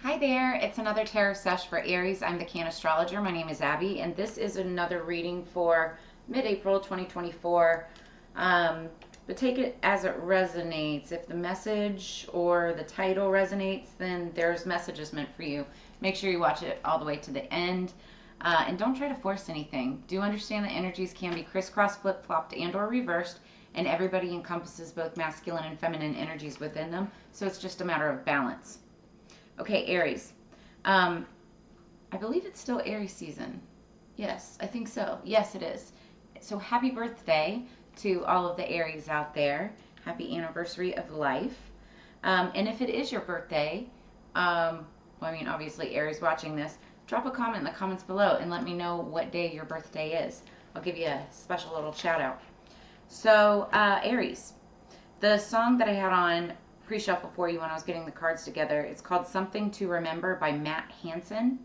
Hi there, it's another tarot sesh for Aries. I'm the Cannastrologer. My name is Abby, and this is another reading for mid-April 2024. But take it as it resonates. If the message or the title resonates, then there's messages meant for you. Make sure you watch it all the way to the end. And don't try to force anything. Do understand that energies can be crisscrossed, flip-flopped, and or reversed, and everybody encompasses both masculine and feminine energies within them, so it's just a matter of balance. Okay, Aries. I believe it's still Aries season. Yes, I think so. Yes, it is. So happy birthday to all of the Aries out there. Happy anniversary of life. And if it is your birthday, well, I mean, obviously Aries watching this, drop a comment in the comments below and let me know what day your birthday is. I'll give you a special little shout out. So, Aries, the song that I had on pre-shuffle for you when I was getting the cards together, it's called Something to Remember by Matt Hansen.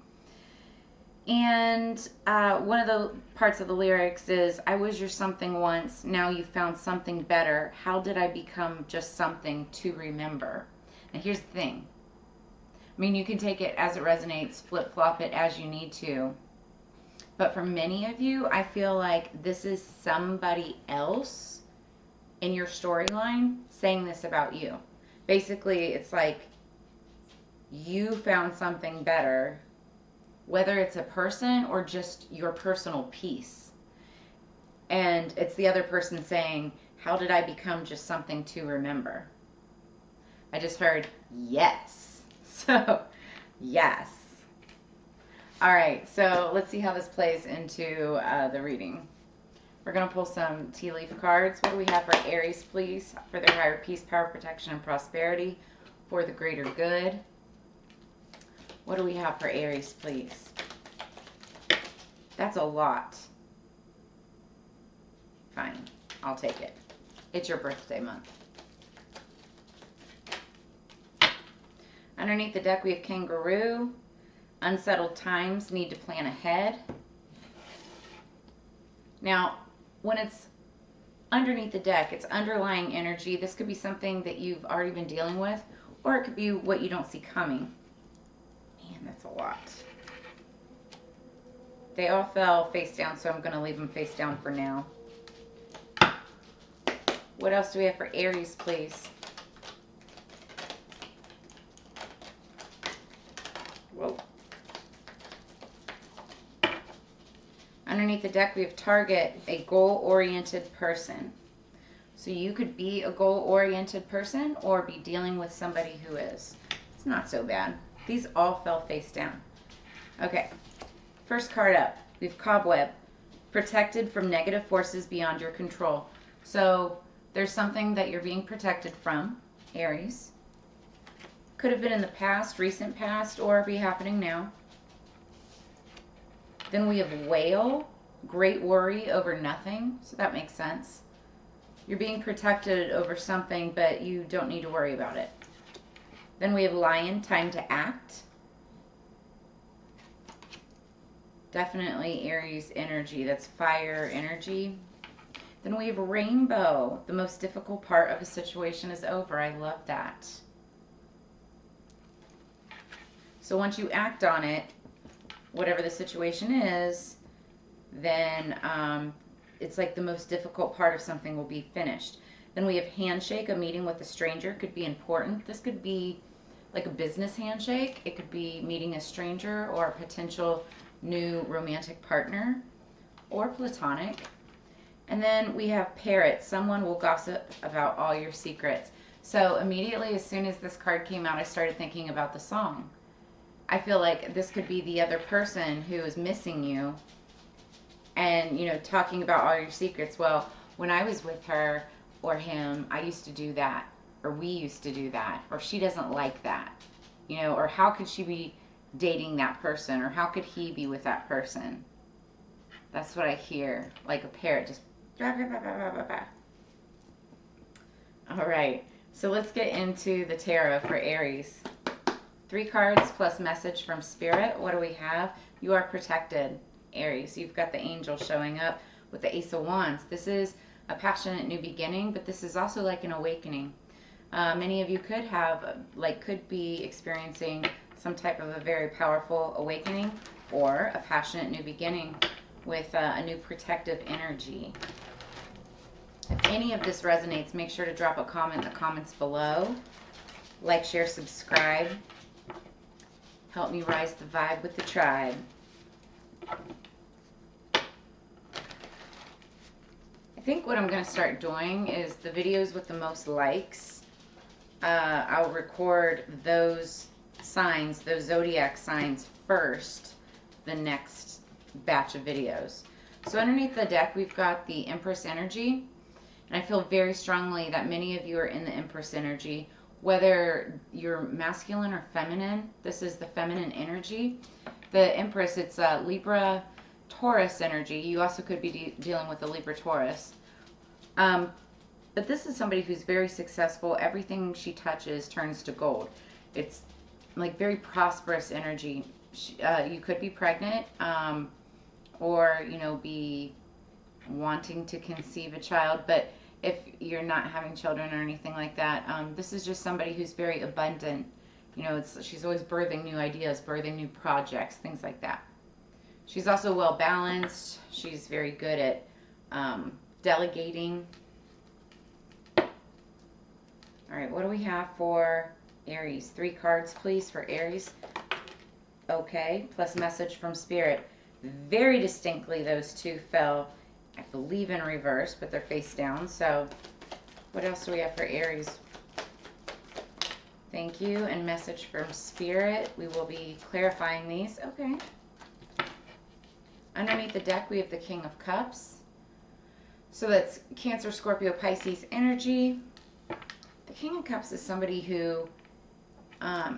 And one of the parts of the lyrics is, I was your something once, now you found something better. How did I become just something to remember? Now here's the thing. I mean, you can take it as it resonates, flip-flop it as you need to. But for many of you, I feel like this is somebody else in your storyline saying this about you. Basically, it's like you found something better, whether it's a person or just your personal peace. And it's the other person saying, how did I become just something to remember? I just heard yes. So, yes. All right, so let's see how this plays into the reading. We're going to pull some tea leaf cards. What do we have for Aries, please? For their higher peace, power, protection, and prosperity. For the greater good. What do we have for Aries, please? That's a lot. Fine. I'll take it. It's your birthday month. Underneath the deck, we have kangaroo. Unsettled times, need to plan ahead. Now, when it's underneath the deck, it's underlying energy. This could be something that you've already been dealing with, or it could be what you don't see coming. Man, that's a lot. They all fell face down, so I'm going to leave them face down for now. What else do we have for Aries, please? Whoa. Underneath the deck, we have target, a goal-oriented person. So you could be a goal-oriented person or be dealing with somebody who is. It's not so bad. These all fell face down. Okay, first card up, we have cobweb, protected from negative forces beyond your control. So there's something that you're being protected from, Aries. Could have been in the past, recent past, or be happening now. Then we have whale, great worry over nothing, so that makes sense. You're being protected over something, but you don't need to worry about it. Then we have lion, time to act. Definitely Aries energy, that's fire energy. Then we have rainbow, the most difficult part of a situation is over. I love that. So once you act on it, whatever the situation is, then it's like the most difficult part of something will be finished. Then we have handshake, a meeting with a stranger could be important. This could be like a business handshake. It could be meeting a stranger or a potential new romantic partner or platonic. And then we have parrot, someone will gossip about all your secrets. So immediately as soon as this card came out, I started thinking about the song. I feel like this could be the other person who is missing you and, you know, talking about all your secrets. Well, when I was with her or him, I used to do that, or we used to do that, or she doesn't like that, you know, or how could she be dating that person, or how could he be with that person? That's what I hear, like a parrot just blah, blah, blah, blah, blah, blah. All right, so let's get into the tarot for Aries. 3 cards plus message from Spirit. What do we have? You are protected, Aries. You've got the angel showing up with the Ace of Wands. This is a passionate new beginning, but this is also like an awakening. Many of you could be experiencing some type of a very powerful awakening or a passionate new beginning with a new protective energy. If any of this resonates, make sure to drop a comment in the comments below. Like, share, subscribe. Help me rise the vibe with the tribe. I think what I'm going to start doing is the videos with the most likes. I'll record those signs, those zodiac signs first, the next batch of videos. So underneath the deck, we've got the Empress energy. And I feel very strongly that many of you are in the Empress energy. Whether you're masculine or feminine, this is the feminine energy. The Empress, it's a Libra Taurus energy. You also could be dealing with a Libra Taurus. But this is somebody who's very successful. Everything she touches turns to gold. It's like very prosperous energy. You could be pregnant or, you know, be wanting to conceive a child. But if you're not having children or anything like that, this is just somebody who's very abundant. You know, she's always birthing new ideas, birthing new projects, things like that. She's also well balanced. She's very good at delegating. All right, what do we have for Aries? 3 cards, please, for Aries. Okay, plus message from Spirit. Very distinctly, those two fell, I believe, in reverse, but they're face down. So what else do we have for Aries? Thank you, and message from Spirit. We will be clarifying these. Okay. Underneath the deck, we have the King of Cups. So that's Cancer, Scorpio, Pisces energy. The King of Cups is somebody who,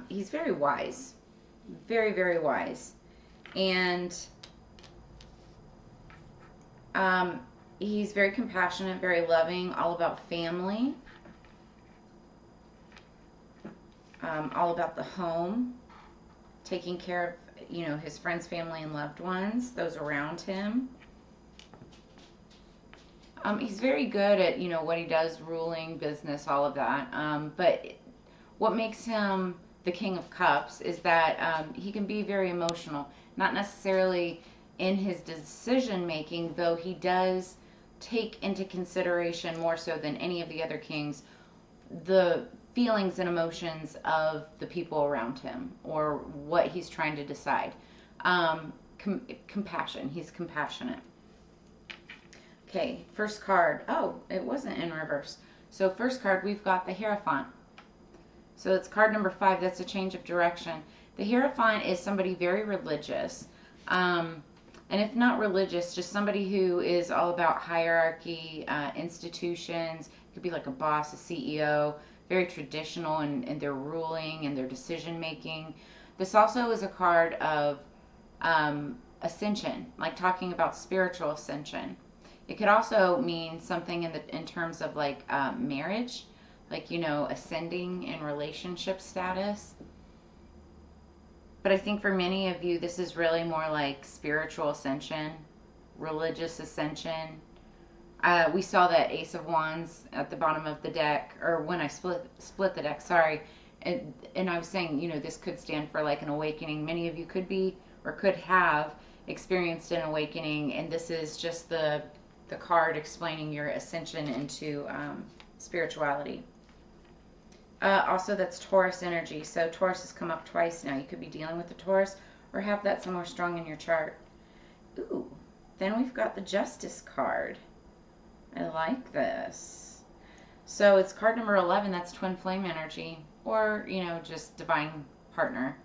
he's very wise. Very, very wise. And he's very compassionate, very loving, all about family, all about the home, taking care of, you know, his friends, family, and loved ones, those around him. He's very good at, you know, what he does, ruling, business, all of that. But what makes him the King of Cups is that he can be very emotional, not necessarily in his decision making, though he does take into consideration more so than any of the other kings the feelings and emotions of the people around him or what he's trying to decide. Compassion. He's compassionate. Okay, first card. Oh, it wasn't in reverse. So first card, we've got the Hierophant. So it's card number 5. That's a change of direction. The Hierophant is somebody very religious. And if not religious, just somebody who is all about hierarchy, institutions. It could be like a boss, a CEO, very traditional in their ruling and their decision making. This also is a card of ascension, like talking about spiritual ascension. It could also mean something in terms of like marriage, like, you know, ascending in relationship status. But I think for many of you, this is really more like spiritual ascension, religious ascension. We saw that Ace of Wands at the bottom of the deck, or when I split the deck, sorry. And I was saying, you know, this could stand for like an awakening. Many of you could be or could have experienced an awakening, and this is just the card explaining your ascension into spirituality. Also, that's Taurus energy. So Taurus has come up twice now. You could be dealing with the Taurus or have that somewhere strong in your chart. Ooh, then we've got the Justice card. I like this. So it's card number 11. That's twin flame energy, or, you know, just divine partner,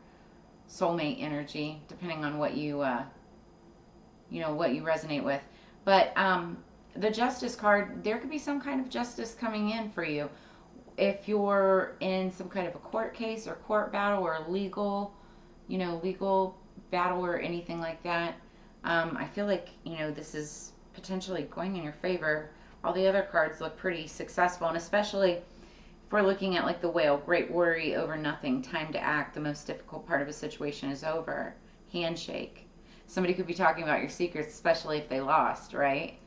soulmate energy, depending on what you, you know, what you resonate with. But the Justice card, there could be some kind of justice coming in for you. If you're in some kind of a court case or court battle or a legal, you know, legal battle or anything like that, I feel like, you know, this is potentially going in your favor. All the other cards look pretty successful, and especially if we're looking at like the Whale, great worry over nothing, time to act, the most difficult part of a situation is over, handshake. Somebody could be talking about your secrets, especially if they lost, right?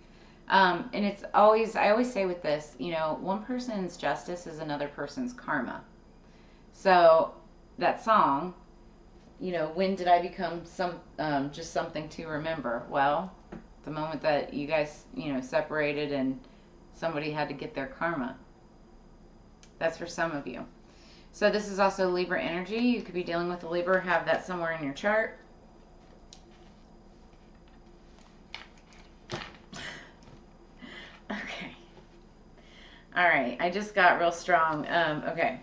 And it's always, I always say with this, you know, one person's justice is another person's karma. So that song, when did I become just something to remember? Well, the moment that you guys, separated and somebody had to get their karma. That's for some of you. So this is also Libra energy. You could be dealing with a Libra, have that somewhere in your chart. Okay. All right. I just got real strong. Okay.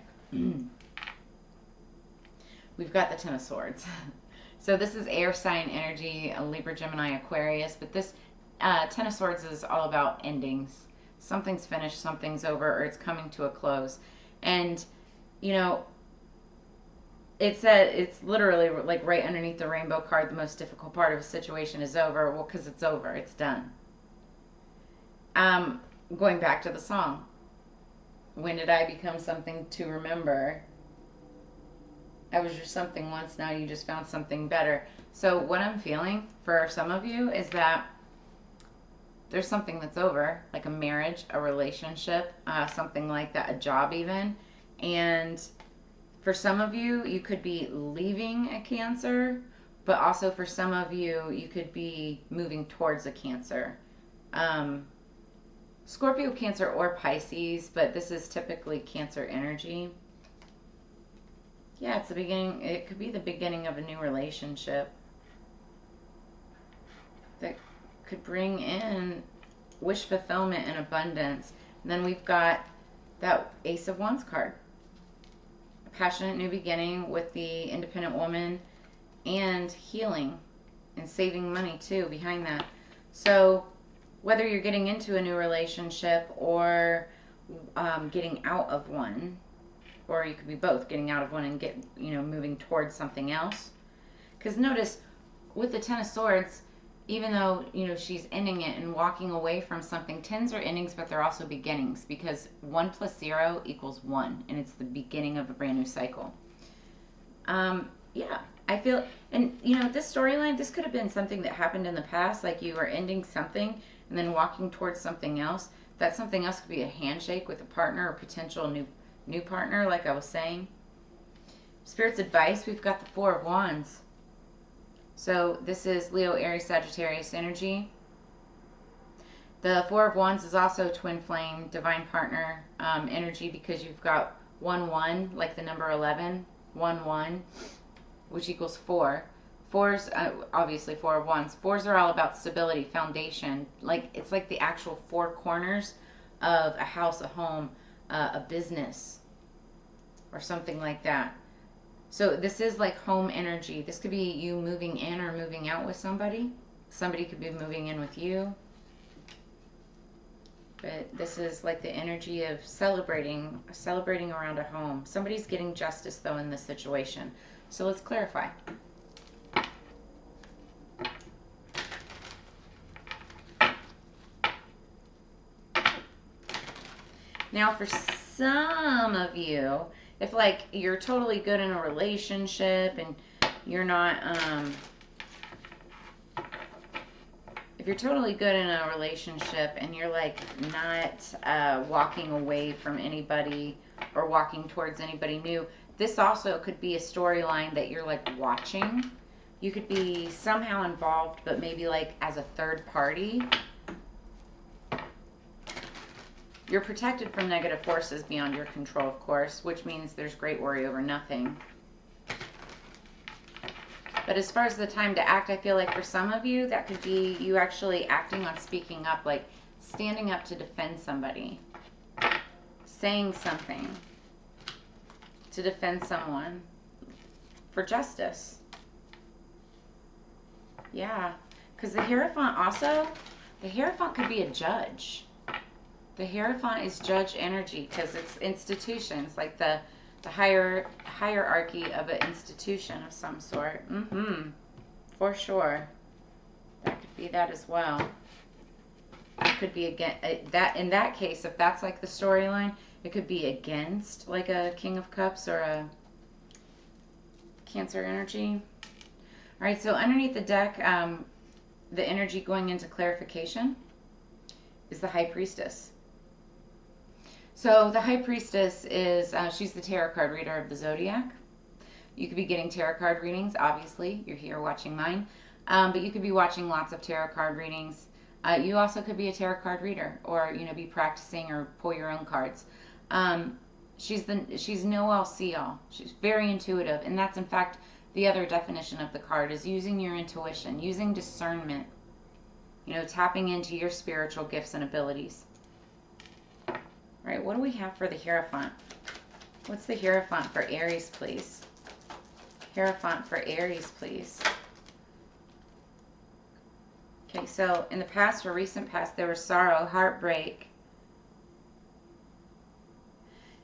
We've got the Ten of Swords. So this is air sign energy, a Libra, Gemini, Aquarius. But this Ten of Swords is all about endings. Something's finished, something's over, or it's coming to a close. And, it's literally like right underneath the rainbow card, the most difficult part of a situation is over. Well, because it's over, it's done. Going back to the song, when did I become something to remember? I was just something once, now you just found something better. So what I'm feeling for some of you is that there's something that's over, like a marriage, a relationship, something like that, a job even. And for some of you, you could be leaving a Cancer, but also for some of you, you could be moving towards a Cancer. Scorpio, Cancer, or Pisces, but this is typically Cancer energy. Yeah, it's the beginning. It could be the beginning of a new relationship that could bring in wish fulfillment and abundance. And then we've got that Ace of Wands card. A passionate new beginning with the independent woman and healing and saving money too behind that. So whether you're getting into a new relationship or getting out of one, or you could be both, getting out of one and moving towards something else. Because notice with the Ten of Swords, even though she's ending it and walking away from something, tens are endings, but they're also beginnings, because 1 + 0 = 1, and it's the beginning of a brand new cycle. Yeah, I feel, and this storyline, this could have been something that happened in the past, like you were ending something and then walking towards something else. That something else could be a handshake with a partner or potential new partner, like I was saying. Spirit's advice, we've got the Four of Wands. So this is Leo, Aries, Sagittarius energy. The Four of Wands is also twin flame, divine partner energy, because you've got 1-1, like the number 11, 1-1, which equals 4. Fours, obviously Four of Wands. Fours are all about stability, foundation. It's like the actual four corners of a house, a home, a business, or something like that. So this is like home energy. This could be you moving in or moving out with somebody. Somebody could be moving in with you. But this is like the energy of celebrating around a home. Somebody's getting justice, though, in this situation. So let's clarify. Now, for some of you, if you're totally good in a relationship and you're not, if you're totally good in a relationship and you're not walking away from anybody or walking towards anybody new, this also could be a storyline that you're watching. You could be somehow involved, but maybe as a third party. You're protected from negative forces beyond your control, of course, which means there's great worry over nothing. But as far as the time to act, I feel like for some of you, that could be you actually acting on speaking up, standing up to defend somebody, saying something to defend someone for justice. Yeah, because the Hierophant also, the Hierophant could be a judge. The Hierophant is judge energy because it's institutions, like the hierarchy of an institution of some sort. For sure. That could be that as well. It could be that in that case, if that's the storyline, it could be against a King of Cups or a Cancer energy. All right, so underneath the deck, the energy going into clarification is the High Priestess. So the High Priestess is, she's the tarot card reader of the Zodiac. You could be getting tarot card readings, obviously. You're here watching mine. But you could be watching lots of tarot card readings. You also could be a tarot card reader, or be practicing or pull your own cards. She's know all, see all. She's very intuitive, and that's in fact the other definition of the card, is using your intuition, using discernment. Tapping into your spiritual gifts and abilities. All right, what do we have for the Hierophant? What's the Hierophant for Aries, please? Hierophant for Aries, please. Okay, so in the past or recent past, there was sorrow, heartbreak.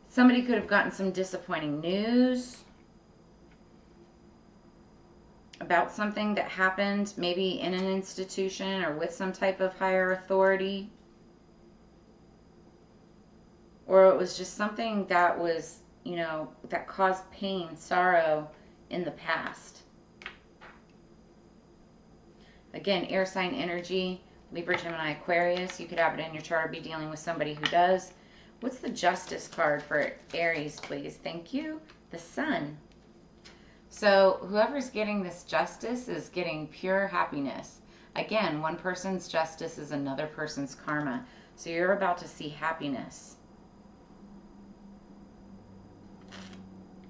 Somebody could have gotten some disappointing news about something that happened, maybe in an institution or with some type of higher authority. Or it was just something that was, that caused pain, sorrow in the past. Again, air sign energy, Libra, Gemini, Aquarius. You could have it in your chart or be dealing with somebody who does. What's the Justice card for Aries, please? Thank you. The Sun. So whoever's getting this justice is getting pure happiness. Again, one person's justice is another person's karma. So you're about to see happiness.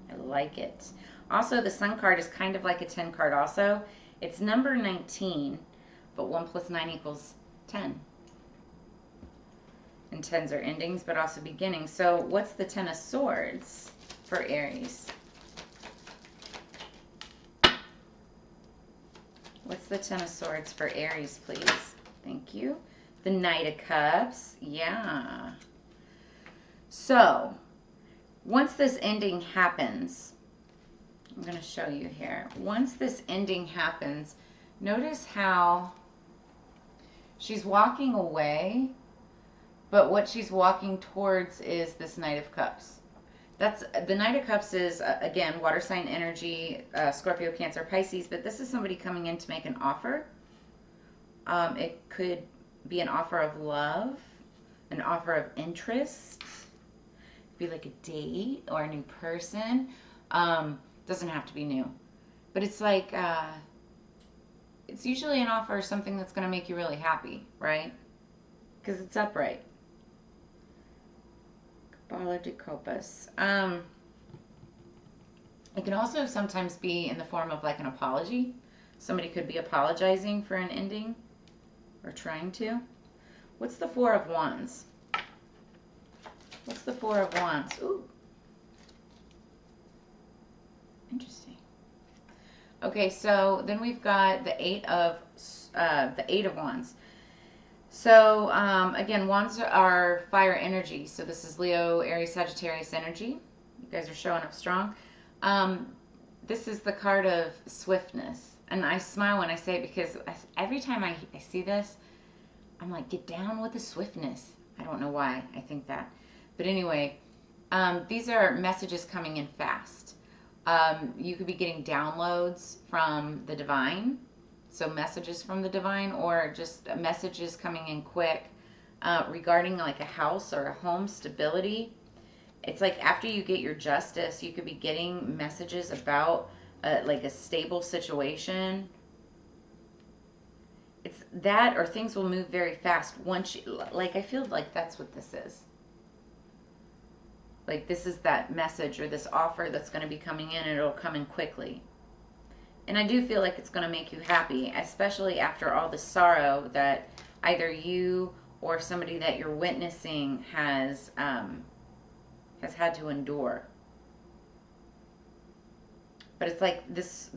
I like it. Also, the Sun card is kind of like a 10 card also. It's number 19, but 1 plus 9 equals 10. And 10s are endings, but also beginnings. So what's the 10 of Swords for Aries? What's the 10 of Swords for Aries, please? Thank you. The Knight of Cups. Yeah. So, once this ending happens, I'm going to show you here. Once this ending happens, notice how she's walking away, but what she's walking towards is this Knight of Cups. That's the Knight of Cups is, again, water sign energy, Scorpio, Cancer, Pisces, but this is somebody coming in to make an offer. It could be an offer of love, an offer of interest, be like a date or a new person. Doesn't have to be new, but it's like, it's usually an offer of something that's going to make you really happy, right? Because it's upright. Bala de Copas. It can also sometimes be in the form of like an apology. Somebody could be apologizing for an ending or trying to. What's the Four of Wands? What's the Four of Wands? Ooh. Interesting. Okay, so then we've got the Eight of Wands. So, again, wands are fire energy. So this is Leo, Aries, Sagittarius energy. You guys are showing up strong. This is the card of swiftness. And I smile when I say it because every time I see this, I'm like, get down with the swiftness. I don't know why I think that. But anyway, these are messages coming in fast. You could be getting downloads from the divine. So messages from the divine, or just messages coming in quick regarding like a house or a home stability. It's like after you get your justice, you could be getting messages about like a stable situation. It's that, or things will move very fast once you, like I feel like that's what this is. Like this is that message or this offer that's going to be coming in, and it'll come in quickly. And I do feel like it's going to make you happy, especially after all the sorrow that either you or somebody that you're witnessing has had to endure. But it's like this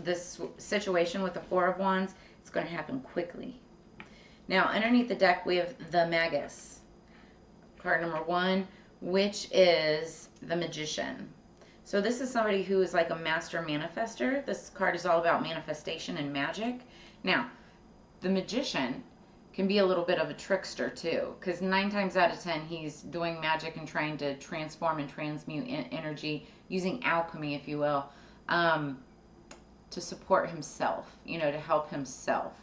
situation with the Four of Wands, it's going to happen quickly. Now, underneath the deck, we have the Magus, card number 1, which is the Magician. So this is somebody who is like a master manifester. This card is all about manifestation and magic. Now, the Magician can be a little bit of a trickster too, because 9 times out of 10 he's doing magic and trying to transform and transmute energy, using alchemy, if you will, to support himself, to help himself.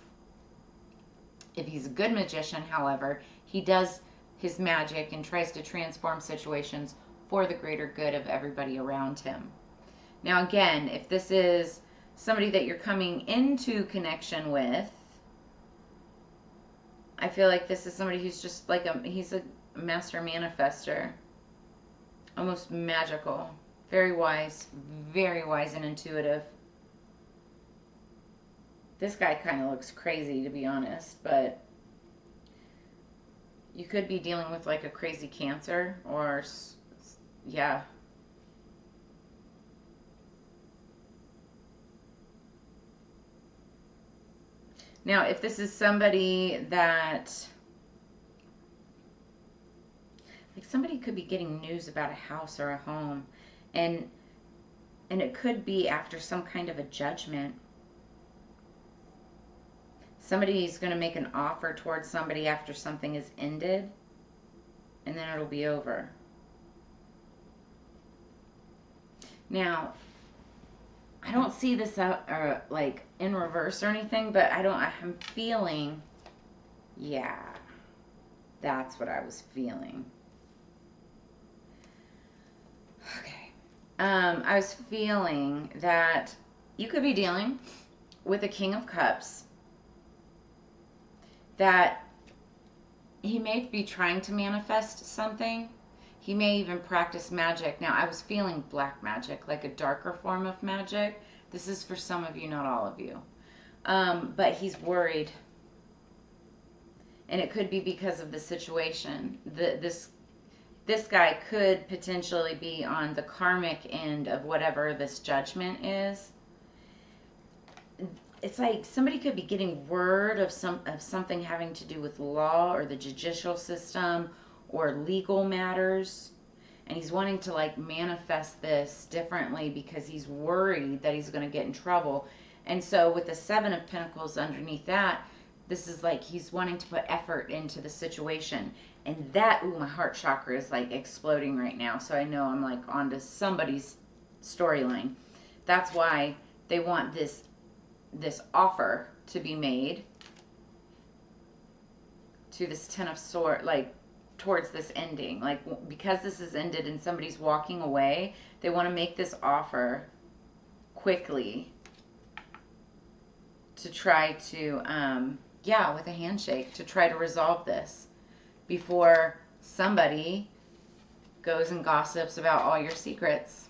If he's a good magician, however, he does his magic and tries to transform situations for the greater good of everybody around him. Now, again, if this is somebody that you're coming into connection with, I feel like this is somebody who's just like he's a master manifester, almost magical, very wise and intuitive. This guy kind of looks crazy, to be honest, but you could be dealing with like a crazy Cancer, or yeah. Now, if this is somebody that, like, somebody could be getting news about a house or a home, and it could be after some kind of a judgment. Somebody's going to make an offer towards somebody after something is ended, and then it'll be over. Now, I don't see this like in reverse or anything, but I'm feeling, yeah, that's what I was feeling. Okay. I was feeling that you could be dealing with a King of Cups, that he may be trying to manifest something. He may even practice magic. Now, I was feeling black magic, like a darker form of magic. This is for some of you, not all of you. But he's worried. And it could be because of the situation. This guy could potentially be on the karmic end of whatever this judgment is. It's like somebody could be getting word of something having to do with law or the judicial system or legal matters, and he's wanting to like manifest this differently because he's worried that he's going to get in trouble. And so with the Seven of Pentacles underneath that, this is like he's wanting to put effort into the situation. And that, ooh, my heart chakra is like exploding right now, so I know I'm like onto somebody's storyline. That's why they want this offer to be made to this Ten of Swords, like towards this ending. Like, because this is ended and somebody's walking away, they want to make this offer quickly to try to, yeah, with a handshake, to try to resolve this before somebody goes and gossips about all your secrets.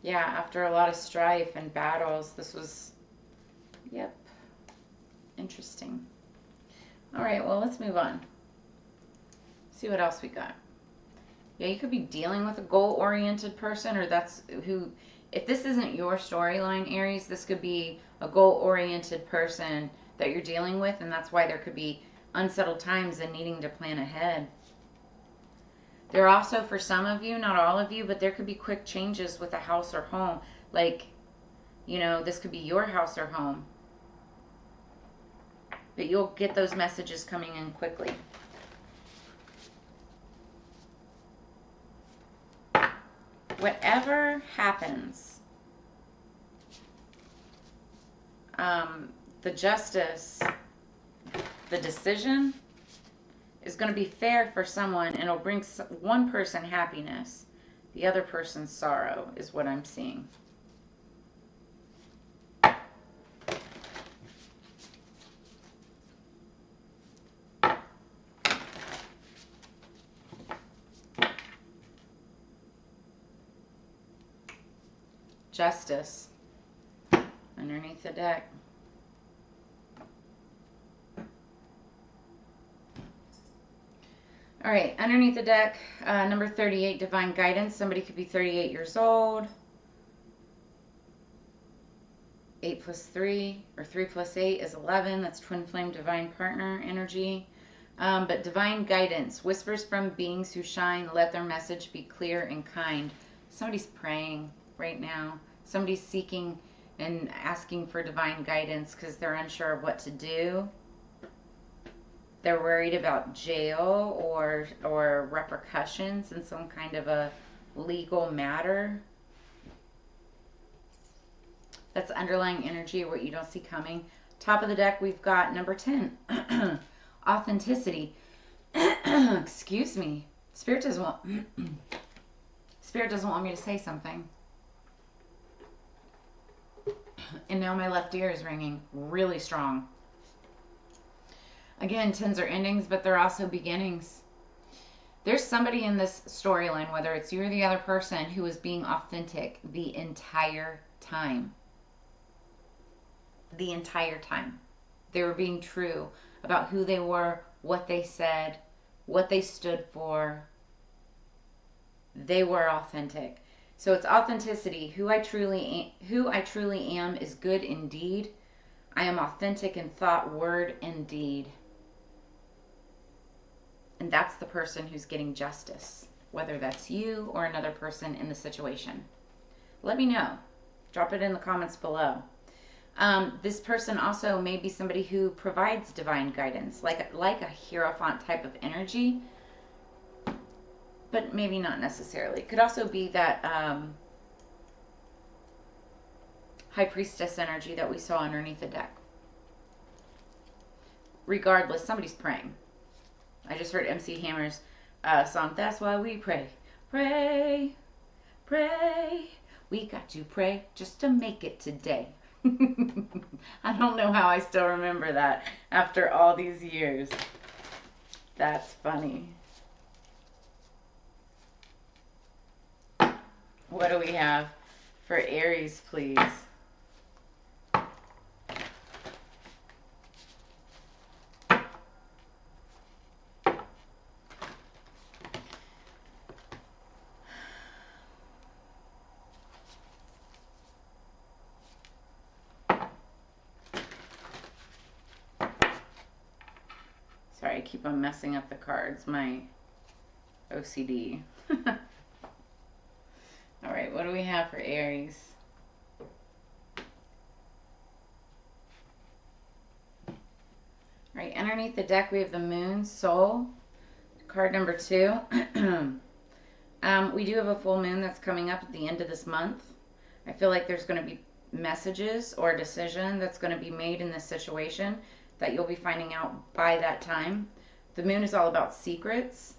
Yeah, after a lot of strife and battles, this was, yep, interesting. All right, well, let's move on. See what else we got. Yeah, you could be dealing with a goal-oriented person, or that's who, if this isn't your storyline, Aries, this could be a goal-oriented person that you're dealing with, and that's why there could be unsettled times and needing to plan ahead. There are also, for some of you, not all of you, but there could be quick changes with a house or home. Like, you know, this could be your house or home. But you'll get those messages coming in quickly. Whatever happens, the justice, the decision is going to be fair for someone, and it'll bring one person happiness, the other person's sorrow, is what I'm seeing. Justice underneath the deck. All right, underneath the deck, number 38, divine guidance. Somebody could be 38 years old. 8 plus 3, or 3 plus 8 is 11. That's twin flame divine partner energy. But divine guidance, whispers from beings who shine, let their message be clear and kind. Somebody's praying right now. Somebody's seeking and asking for divine guidance because they're unsure of what to do. They're worried about jail or repercussions in some kind of a legal matter. That's underlying energy, what you don't see coming. Top of the deck, we've got number 10, authenticity. Excuse me. Spirit doesn't want Spirit doesn't want me to say something. And now my left ear is ringing really strong. Again, 10s are endings, but they're also beginnings. There's somebody in this storyline, whether it's you or the other person, who is being authentic the entire time. The entire time. They were being true about who they were, what they said, what they stood for. They were authentic. So it's authenticity. Who I truly am is good indeed. I am authentic in thought, word, and deed. And that's the person who's getting justice, whether that's you or another person in the situation. Let me know. Drop it in the comments below. This person also may be somebody who provides divine guidance, like a Hierophant type of energy, but maybe not necessarily. It could also be that High Priestess energy that we saw underneath the deck. Regardless, somebody's praying. I just heard MC Hammer's song, That's Why We Pray. Pray, pray. We got to pray just to make it today. I don't know how I still remember that after all these years. That's funny. What do we have for Aries, please? Sorry, I keep on messing up the cards. My OCD. All right, what do we have for Aries? All right, underneath the deck we have the Moon, Soul, card number 2. We do have a full moon that's coming up at the end of this month. I feel like there's going to be messages or a decision that's going to be made in this situation that you'll be finding out by that time. The moon is all about secrets,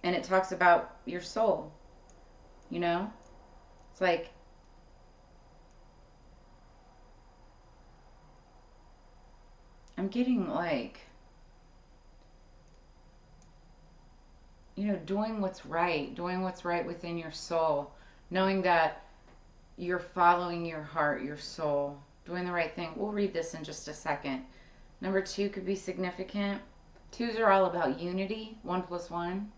and it talks about your soul, you know? It's like, I'm getting like, you know, doing what's right within your soul, knowing that you're following your heart, your soul, doing the right thing. We'll read this in just a second. Number 2 could be significant. 2s are all about unity, 1 + 1.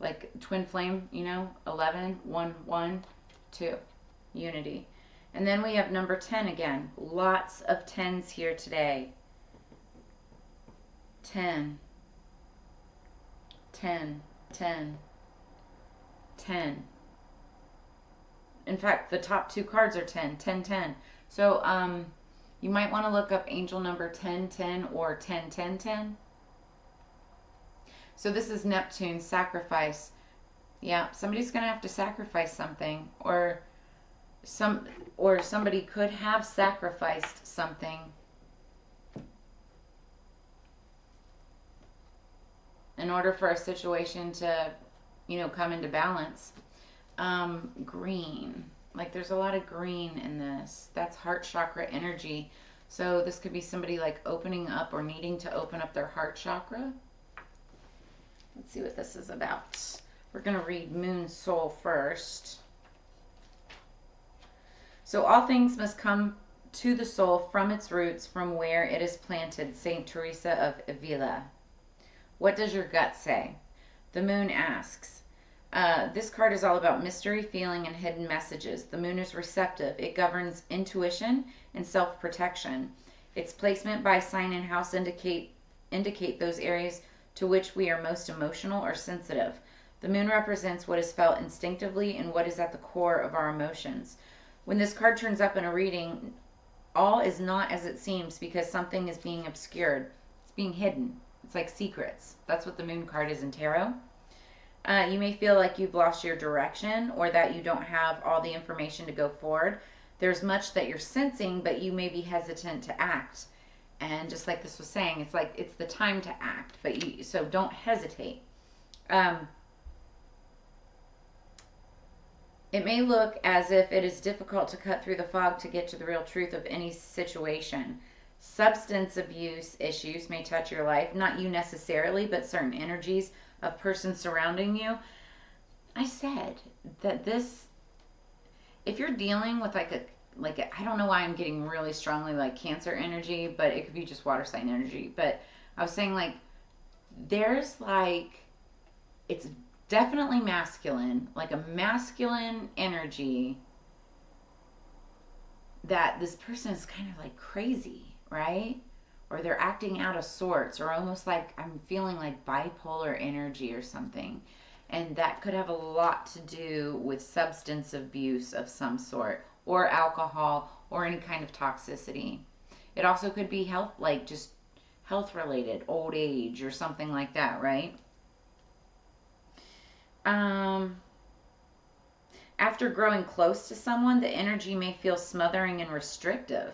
Like twin flame, you know, 11, 1, 1, 2. Unity. And then we have number 10 again. Lots of 10s here today. 10, 10, 10, 10. In fact, the top 2 cards are 10, 10, 10. So you might want to look up angel number 10, 10 or 10, 10, 10. So this is Neptune, sacrifice. Yeah, somebody's going to have to sacrifice something, or somebody could have sacrificed something in order for a situation to, you know, come into balance. Green. Like there's a lot of green in this. That's heart chakra energy. So this could be somebody like opening up or needing to open up their heart chakra. Let's see what this is about. We're going to read Moon Soul first. So all things must come to the soul from its roots, from where it is planted. Saint Teresa of Avila. What does your gut say? The Moon asks. This card is all about mystery, feeling, and hidden messages. The moon is receptive. It governs intuition and self-protection. Its placement by sign and house indicate those areas to which we are most emotional or sensitive. The moon represents what is felt instinctively and what is at the core of our emotions. When this card turns up in a reading, all is not as it seems because something is being obscured. It's being hidden. It's like secrets. That's what the moon card is in tarot. You may feel like you've lost your direction or that you don't have all the information to go forward. There's much that you're sensing, but you may be hesitant to act. And just like this was saying, it's like it's the time to act, but so don't hesitate. It may look as if it is difficult to cut through the fog to get to the real truth of any situation. Substance abuse issues may touch your life, not you necessarily, but certain energies of persons surrounding you. I said that this, if you're dealing with like I don't know why I'm getting really strongly like Cancer energy, but it could be just water sign energy. But I was saying like there's like, it's definitely masculine, like a masculine energy that this person is kind of like crazy, right? Or they're acting out of sorts, or almost like I'm feeling like bipolar energy or something. And that could have a lot to do with substance abuse of some sort, or alcohol, or any kind of toxicity. It also could be health, like just health related, old age or something like that, right? After growing close to someone, the energy may feel smothering and restrictive.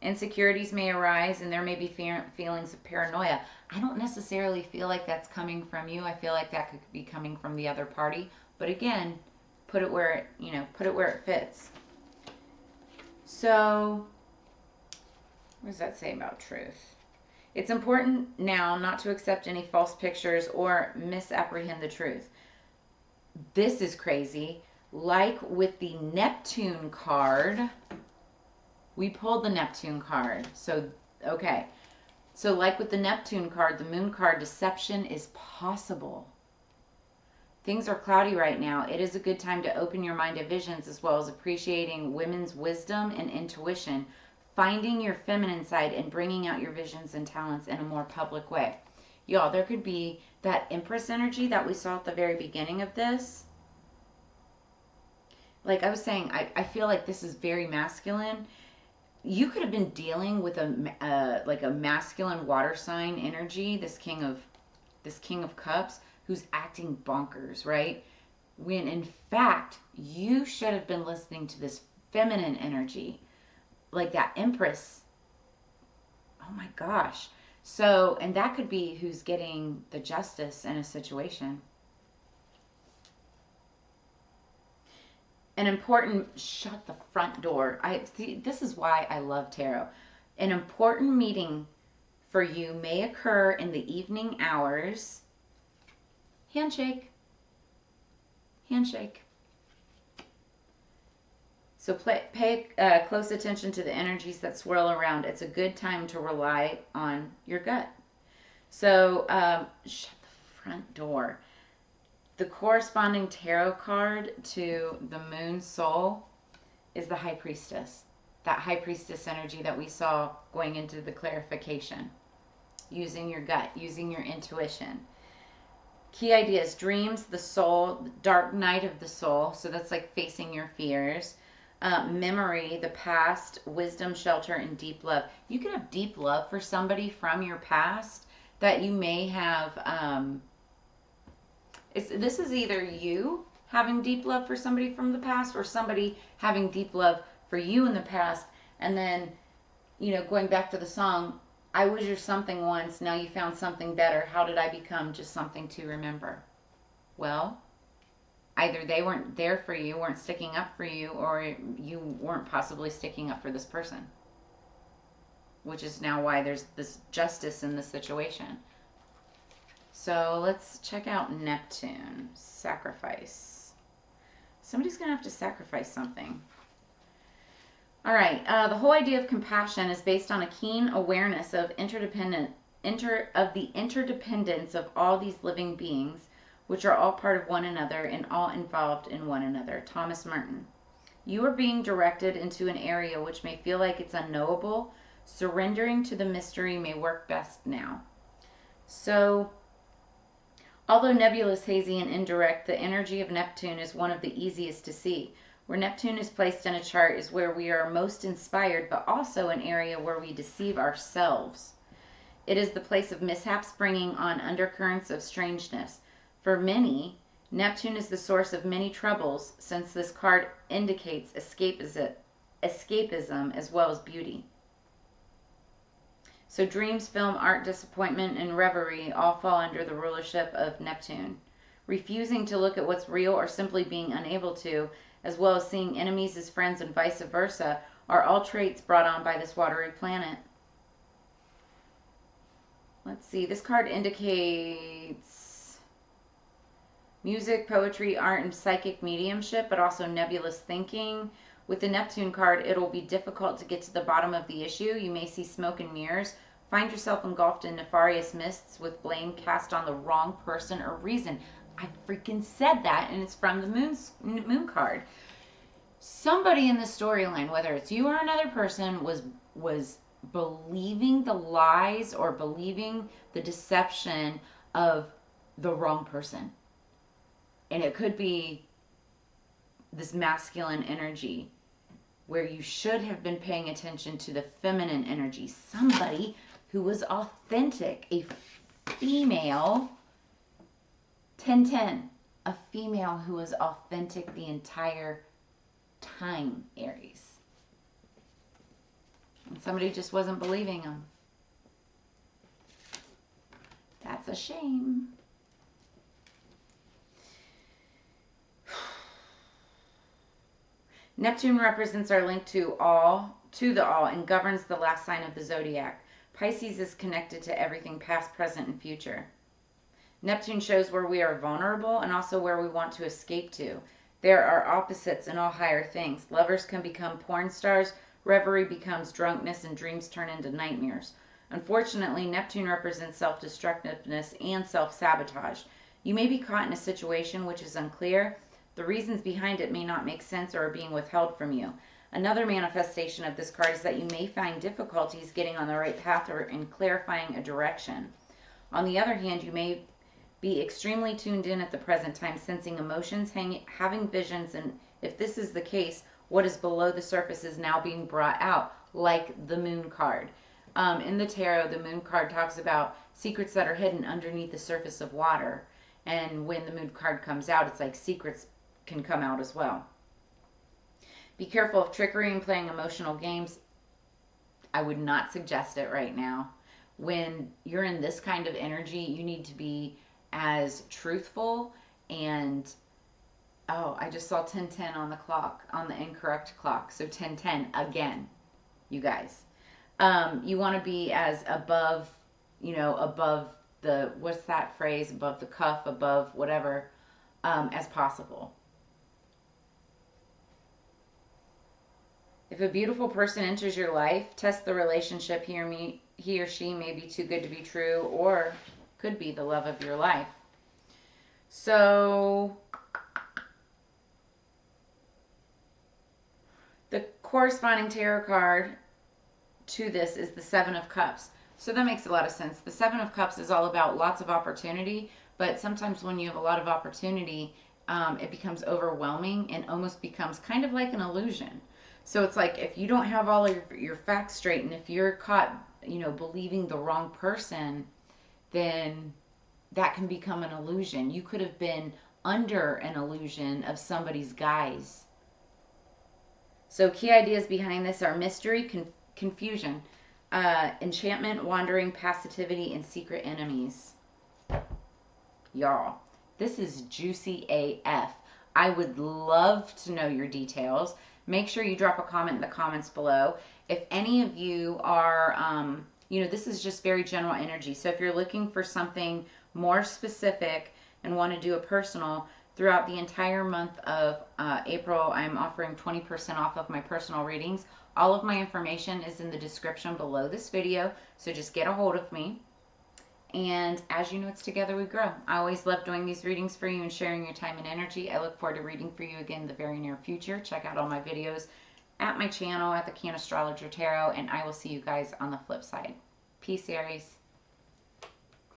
Insecurities may arise, and there may be feelings of paranoia. I don't necessarily feel like that's coming from you. I feel like that could be coming from the other party. But again, put it where it, put it where it fits. So, what does that say about truth? It's important now not to accept any false pictures or misapprehend the truth. This is crazy. Like with the Neptune card, we pulled the Neptune card. So, okay. So like with the Neptune card, the moon card, deception is possible. Things are cloudy right now. It is a good time to open your mind to visions, as well as appreciating women's wisdom and intuition, finding your feminine side and bringing out your visions and talents in a more public way. Y'all, there could be that Empress energy that we saw at the very beginning of this. Like I was saying, I feel like this is very masculine. You could have been dealing with a masculine water sign energy, this king of cups, who's acting bonkers, right? When in fact you should have been listening to this feminine energy, like that Empress. Oh my gosh. So, and that could be who's getting the justice in a situation. An important, shut the front door. This is why I love tarot. An important meeting for you may occur in the evening hours. Handshake. Handshake. So pay close attention to the energies that swirl around. It's a good time to rely on your gut. So shut the front door. The corresponding tarot card to the moon soul is the High Priestess. That High Priestess energy that we saw going into the clarification. Using your gut, using your intuition. Key ideas: dreams, the soul, dark night of the soul. So that's like facing your fears. Memory, the past, wisdom, shelter, and deep love. You can have deep love for somebody from your past that you may have. This is either you having deep love for somebody from the past, or somebody having deep love for you in the past, and then, going back to the song, I was your something once, now you found something better. How did I become just something to remember? Well, either they weren't there for you, weren't sticking up for you, or you weren't possibly sticking up for this person, which is now why there's this justice in this situation. So let's check out Neptune. Sacrifice. Somebody's going to have to sacrifice something. All right. The whole idea of compassion is based on a keen awareness of the interdependence of all these living beings, which are all part of one another and all involved in one another. Thomas Merton. You are being directed into an area which may feel like it's unknowable. Surrendering to the mystery may work best now. So, although nebulous, hazy, and indirect, the energy of Neptune is one of the easiest to see. Where Neptune is placed in a chart is where we are most inspired, but also an area where we deceive ourselves. It is the place of mishaps, bringing on undercurrents of strangeness. For many, Neptune is the source of many troubles, since this card indicates escapism as well as beauty. So dreams, film, art, disappointment, and reverie all fall under the rulership of Neptune. Refusing to look at what's real or simply being unable to, as well as seeing enemies as friends and vice versa, are all traits brought on by this watery planet. Let's see, this card indicates music, poetry, art, and psychic mediumship, but also nebulous thinking. With the Neptune card, it'll be difficult to get to the bottom of the issue. You may see smoke and mirrors, find yourself engulfed in nefarious mists with blame cast on the wrong person or reason. I freaking said that, and it's from the moon card. Somebody in the storyline, whether it's you or another person, was believing the lies or believing the deception of the wrong person. And it could be this masculine energy where you should have been paying attention to the feminine energy. Somebody who was authentic, a female, 10-10, a female who was authentic the entire time, Aries. And somebody just wasn't believing them. That's a shame. Neptune represents our link to the all, and governs the last sign of the zodiac. Pisces is connected to everything past, present, and future. Neptune shows where we are vulnerable and also where we want to escape to. There are opposites in all higher things. Lovers can become porn stars, reverie becomes drunkenness, and dreams turn into nightmares. Unfortunately, Neptune represents self-destructiveness and self-sabotage. You may be caught in a situation which is unclear. The reasons behind it may not make sense or are being withheld from you. Another manifestation of this card is that you may find difficulties getting on the right path or in clarifying a direction. On the other hand, you may be extremely tuned in at the present time, sensing emotions, having visions, and if this is the case, what is below the surface is now being brought out, like the moon card. In the tarot, the moon card talks about secrets that are hidden underneath the surface of water. And when the moon card comes out, it's like secrets can come out as well. Be careful of trickery and playing emotional games. I would not suggest it right now. When you're in this kind of energy, you need to be as truthful and, oh, I just saw 10:10 on the clock, on the incorrect clock. So 10:10 again, you guys. You want to be as above, above the, what's that phrase, above the cuff, above whatever, as possible. If a beautiful person enters your life, test the relationship. He or she may be too good to be true, or could be the love of your life. So the corresponding tarot card to this is the Seven of Cups. So that makes a lot of sense. The Seven of Cups is all about lots of opportunity, but sometimes when you have a lot of opportunity, it becomes overwhelming and almost becomes kind of like an illusion. So it's like if you don't have all of your facts straight, and if you're caught, believing the wrong person, then that can become an illusion. You could have been under an illusion of somebody's guise. So key ideas behind this are mystery, confusion, enchantment, wandering, passivity, and secret enemies. Y'all, this is juicy AF. I would love to know your details. Make sure you drop a comment in the comments below. If any of you are, this is just very general energy. So if you're looking for something more specific and want to do a personal, throughout the entire month of April, I'm offering 20% off of my personal readings. All of my information is in the description below this video, so just get a hold of me. And as you know, it's together we grow. I always love doing these readings for you and sharing your time and energy. I look forward to reading for you again in the very near future. Check out all my videos at my channel at the Cannastrologer Tarot, and I will see you guys on the flip side. Peace, Aries.